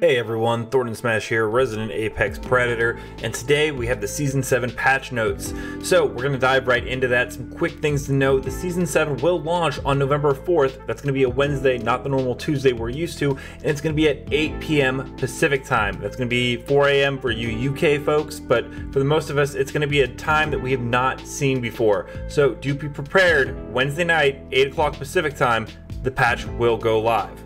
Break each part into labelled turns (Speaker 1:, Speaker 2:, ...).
Speaker 1: Hey everyone, Thornton Smash here, Resident Apex Predator, and today we have the Season 7 patch notes. So we're going to dive right into that. Some quick things to note. The Season 7 will launch on November 4th. That's going to be a Wednesday, not the normal Tuesday we're used to, and it's going to be at 8 p.m. Pacific time. That's going to be 4 a.m. for you UK folks, but for the most of us, it's going to be a time that we have not seen before. So do be prepared. Wednesday night, 8 o'clock Pacific time, the patch will go live.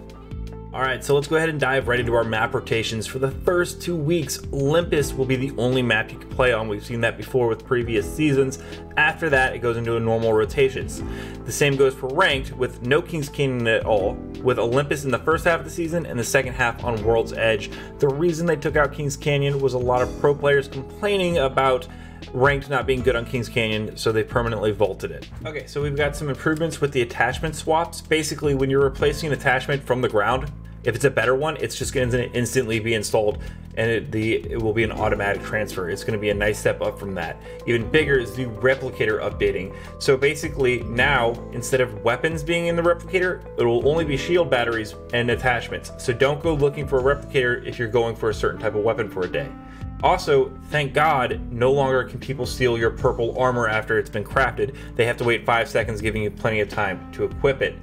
Speaker 1: Alright, so let's go ahead and dive right into our map rotations. For the first 2 weeks, Olympus will be the only map you can play on. We've seen that before with previous seasons. After that, it goes into a normal rotations. The same goes for ranked, with no King's Canyon at all, with Olympus in the first half of the season and the second half on World's Edge. The reason they took out King's Canyon was a lot of pro players complaining about ranked not being good on King's Canyon, so they permanently vaulted it. Okay, so we've got some improvements with the attachment swaps. Basically, when you're replacing an attachment from the ground, if it's a better one, it's just going to instantly be installed, and it will be an automatic transfer. It's going to be a nice step up from that. Even bigger is the replicator updating. So basically now, instead of weapons being in the replicator, it will only be shield batteries and attachments. So don't go looking for a replicator if you're going for a certain type of weapon for a day. Also, thank God, no longer can people steal your purple armor after it's been crafted. They have to wait 5 seconds, giving you plenty of time to equip it.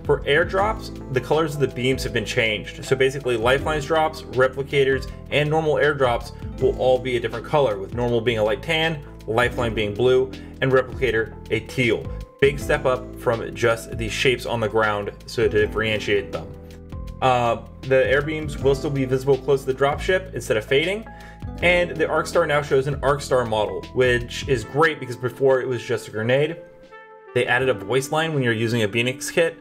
Speaker 1: For airdrops, the colors of the beams have been changed. So basically, Lifelines drops, replicators, and normal airdrops will all be a different color, with normal being a light tan, Lifeline being blue, and replicator a teal. Big step up from just the shapes on the ground so to differentiate them. The air beams will still be visible close to the dropship instead of fading. And the Arc Star now shows an Arc Star model, which is great because before it was just a grenade. They added a voice line when you're using a Phoenix kit.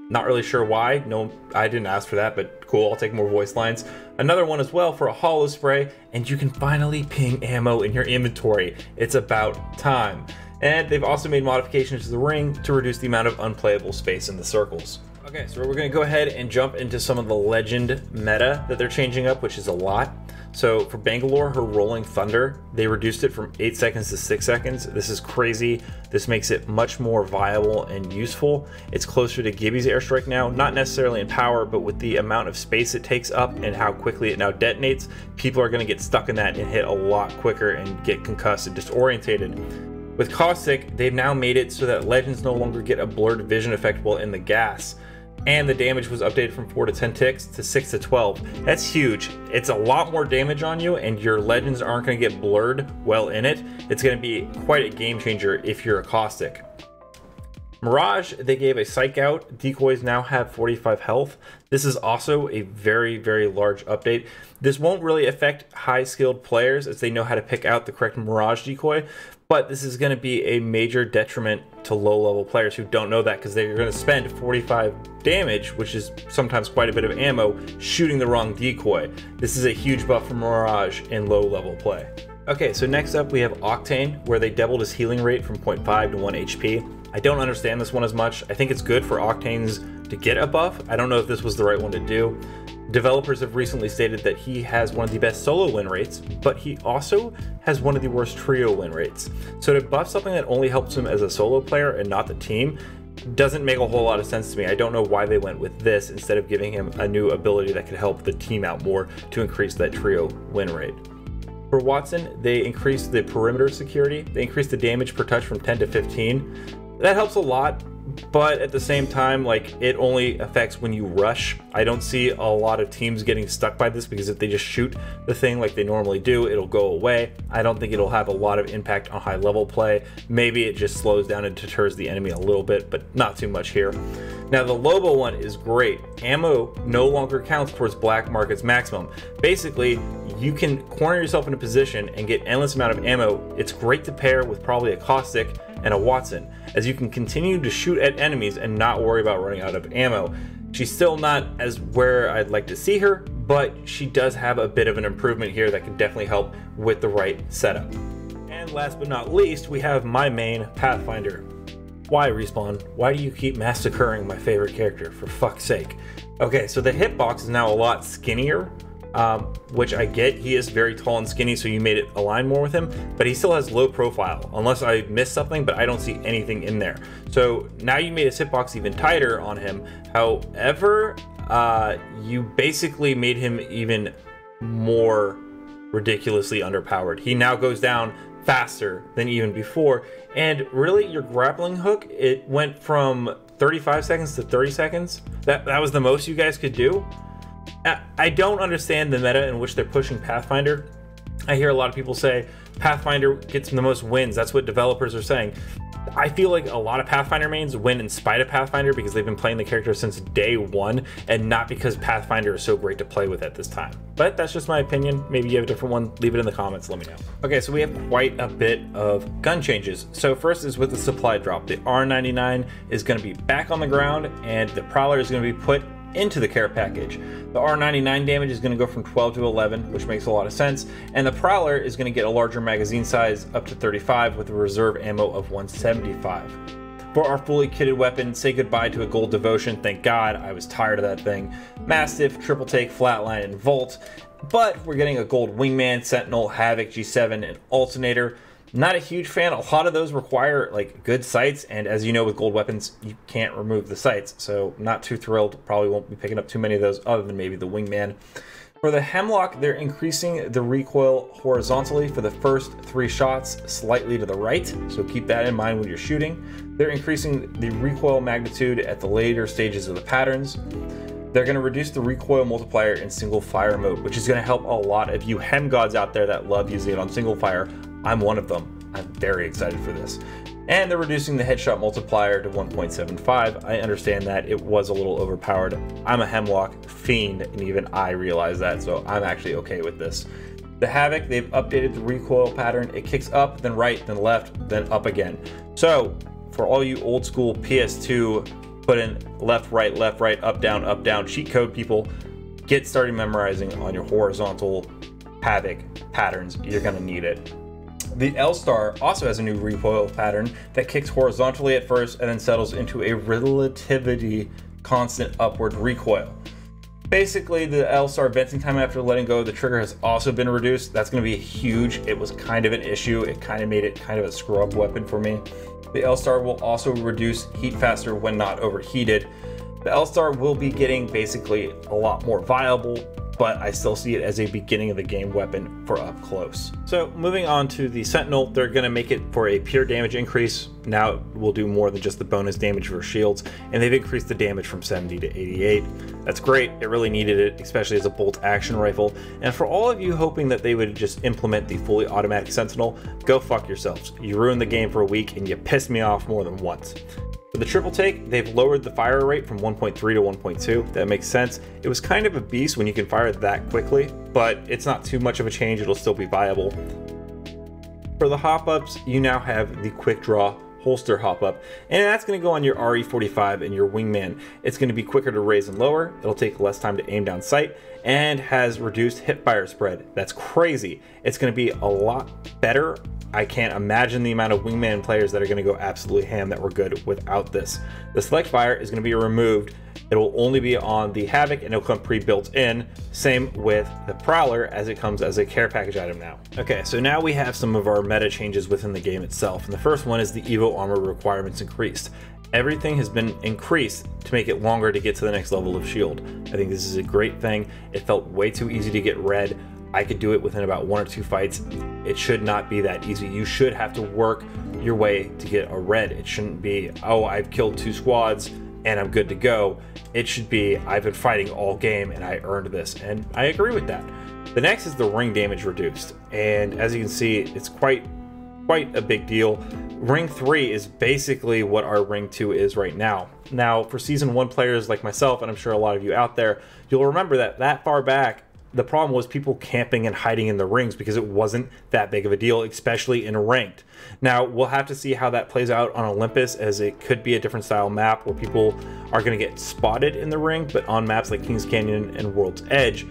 Speaker 1: Not really sure why. No, I didn't ask for that, but cool, I'll take more voice lines. Another one as well for a holo spray, and you can finally ping ammo in your inventory. It's about time. And they've also made modifications to the ring to reduce the amount of unplayable space in the circles. Okay, so we're going to go ahead and jump into some of the legend meta that they're changing up, which is a lot. So for Bangalore, her Rolling Thunder, they reduced it from 8 seconds to 6 seconds. This is crazy. This makes it much more viable and useful. It's closer to Gibby's airstrike now, not necessarily in power, but with the amount of space it takes up and how quickly it now detonates, people are going to get stuck in that and hit a lot quicker and get concussed and disorientated. With Caustic, they've now made it so that legends no longer get a blurred vision effect while in the gas. And the damage was updated from 4 to 10 ticks to 6 to 12. That's huge. It's a lot more damage on you, and your legends aren't going to get blurred well in it. It's going to be quite a game changer if you're a Caustic. Mirage, they gave a psych out. Decoys now have 45 health. This is also a very, very large update. This won't really affect high skilled players as they know how to pick out the correct Mirage decoy, but this is going to be a major detriment to low level players who don't know that, because they're going to spend 45 damage, which is sometimes quite a bit of ammo, shooting the wrong decoy. This is a huge buff for Mirage in low level play. Okay, so next up we have Octane, where they doubled his healing rate from 0.5 to 1 HP. I don't understand this one as much. I think it's good for Octane's to get a buff. I don't know if this was the right one to do. Developers have recently stated that he has one of the best solo win rates, but he also has one of the worst trio win rates. So to buff something that only helps him as a solo player and not the team doesn't make a whole lot of sense to me. I don't know why they went with this instead of giving him a new ability that could help the team out more to increase that trio win rate. For Watson, they increased the perimeter security. They increased the damage per touch from 10 to 15. That helps a lot, but at the same time, like, it only affects when you rush. I don't see a lot of teams getting stuck by this, because if they just shoot the thing like they normally do, it'll go away. I don't think it'll have a lot of impact on high level play. Maybe it just slows down and deters the enemy a little bit, but not too much here. Now the Lobo one is great. Ammo no longer counts towards Black Market's maximum. Basically, you can corner yourself in a position and get endless amount of ammo. It's great to pair with probably a Caustic and a Watson, as you can continue to shoot at enemies and not worry about running out of ammo. She's still not as where I'd like to see her, but she does have a bit of an improvement here that can definitely help with the right setup. And last but not least, we have my main, Pathfinder. Why, Respawn? Why do you keep massacring my favorite character, for fuck's sake? Okay, so the hitbox is now a lot skinnier, which I get. He is very tall and skinny, so you made it align more with him, but he still has low profile, unless I missed something, but I don't see anything in there. So now you made his hitbox even tighter on him. However, you basically made him even more ridiculously underpowered. He now goes down faster than even before, and really your grappling hook, it went from 35 seconds to 30 seconds. That was the most you guys could do. I don't understand the meta in which they're pushing Pathfinder. I hear a lot of people say Pathfinder gets the most wins. That's what developers are saying. I feel like a lot of Pathfinder mains win in spite of Pathfinder because they've been playing the character since day one, and not because Pathfinder is so great to play with at this time. But that's just my opinion. Maybe you have a different one. Leave it in the comments. Let me know. Okay, so we have quite a bit of gun changes. So first is with the supply drop. The R99 is going to be back on the ground, and the Prowler is going to be put into the care package. The R99 damage is going to go from 12 to 11, which makes a lot of sense, and the Prowler is going to get a larger magazine size up to 35 with a reserve ammo of 175. For our fully kitted weapon, say goodbye to a gold devotion. Thank God, I was tired of that thing. Mastiff, triple take, flatline, and volt, but we're getting a gold wingman, sentinel, havoc, G7, and alternator. Not a huge fan. A lot of those require like good sights, and as you know with gold weapons you can't remove the sights, so not too thrilled. Probably won't be picking up too many of those other than maybe the wingman. For the hemlock, they're increasing the recoil horizontally for the first 3 shots slightly to the right, so keep that in mind when you're shooting. They're increasing the recoil magnitude at the later stages of the patterns. They're going to reduce the recoil multiplier in single fire mode, which is going to help a lot of you hem gods out there that love using it on single fire. I'm one of them. I'm very excited for this. And they're reducing the headshot multiplier to 1.75. I understand that it was a little overpowered. I'm a hemlock fiend, and even I realize that, so I'm actually okay with this. The havoc, they've updated the recoil pattern. It kicks up, then right, then left, then up again. So for all you old school PS2 put in left, right, up, down cheat code people, get started memorizing on your horizontal havoc patterns. You're gonna need it. The L-Star also has a new recoil pattern that kicks horizontally at first and then settles into a relativity constant upward recoil. Basically, the L-Star venting time after letting go of the trigger has also been reduced. That's going to be huge. It was kind of an issue. It kind of made it kind of a scrub weapon for me. The L-Star will also reduce heat faster when not overheated. The L-Star will be getting basically a lot more viable, but I still see it as a beginning of the game weapon for up close. So moving on to the Sentinel, they're going to make it for a pure damage increase. Now it will do more than just the bonus damage for shields, and they've increased the damage from 70 to 88. That's great. It really needed it, especially as a bolt action rifle. And for all of you hoping that they would just implement the fully automatic Sentinel, go fuck yourselves. You ruined the game for a week and you pissed me off more than once. For the triple take, they've lowered the fire rate from 1.3 to 1.2. That makes sense. It was kind of a beast when you can fire that quickly, but it's not too much of a change. It'll still be viable. For the hop-ups, you now have the quick draw holster hop-up, and that's going to go on your RE45 and your wingman. It's going to be quicker to raise and lower. It'll take less time to aim down sight, and has reduced hipfire spread. That's crazy. It's going to be a lot better. I can't imagine the amount of wingman players that are going to go absolutely ham that were good without this. The select fire is going to be removed. It will only be on the Havoc, and it'll come pre-built in. Same with the Prowler, as it comes as a care package item now. Okay, so now we have some of our meta changes within the game itself, and the first one is the Evo armor requirements increased. Everything has been increased to make it longer to get to the next level of shield. I think this is a great thing. It felt way too easy to get red. I could do it within about 1 or 2 fights. It should not be that easy. You should have to work your way to get a red. It shouldn't be, oh, I've killed 2 squads and I'm good to go. It should be, I've been fighting all game and I earned this, and I agree with that. The next is the ring damage reduced, and as you can see, it's quite a big deal. Ring 3 is basically what our Ring 2 is right now. Now, for Season 1 players like myself, and I'm sure a lot of you out there, you'll remember that far back, the problem was people camping and hiding in the rings because it wasn't that big of a deal, especially in ranked. Now, we'll have to see how that plays out on Olympus, as it could be a different style map where people are going to get spotted in the ring, but on maps like Kings Canyon and World's Edge,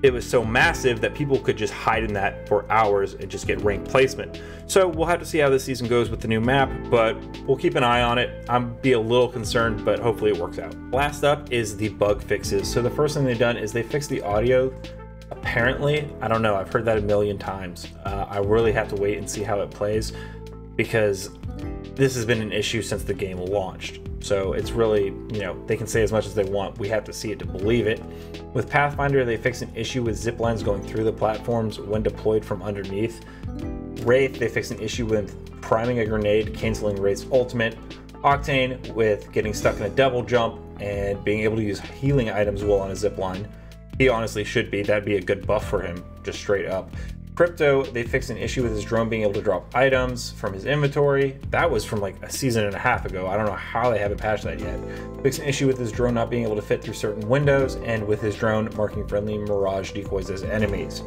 Speaker 1: it was so massive that people could just hide in that for hours and just get rank placement. So we'll have to see how this season goes with the new map, but we'll keep an eye on it. I'm be a little concerned, but hopefully it works out. Last up is the bug fixes. So the first thing they've done is they fixed the audio. Apparently, I don't know, I've heard that a million times. I really have to wait and see how it plays, because this has been an issue since the game launched. So it's really, you know, they can say as much as they want. We have to see it to believe it. With Pathfinder, they fixed an issue with zip lines going through the platforms when deployed from underneath. Wraith, they fixed an issue with priming a grenade, canceling Wraith's ultimate. Octane with getting stuck in a double jump and being able to use healing items while on a zip line. He honestly should be. That'd be a good buff for him, just straight up. Crypto, they fixed an issue with his drone being able to drop items from his inventory. That was from like a season and a half ago. I don't know how they haven't patched that yet. Fixed an issue with his drone not being able to fit through certain windows, and with his drone marking friendly mirage decoys as enemies.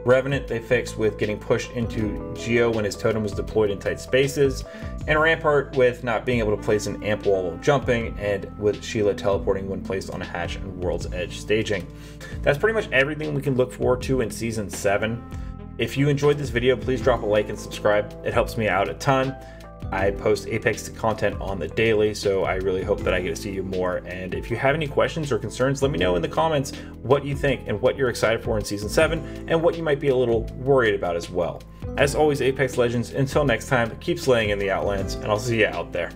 Speaker 1: Revenant, they fixed with getting pushed into Geo when his totem was deployed in tight spaces, and Rampart with not being able to place an amp wall while jumping, and with Sheila teleporting when placed on a hatch and World's Edge staging. That's pretty much everything we can look forward to in Season 7. If you enjoyed this video, please drop a like and subscribe. It helps me out a ton. I post Apex content on the daily, so I really hope that I get to see you more. And if you have any questions or concerns, let me know in the comments what you think and what you're excited for in Season 7 and what you might be a little worried about as well. As always, Apex Legends, until next time, keep slaying in the Outlands, and I'll see you out there.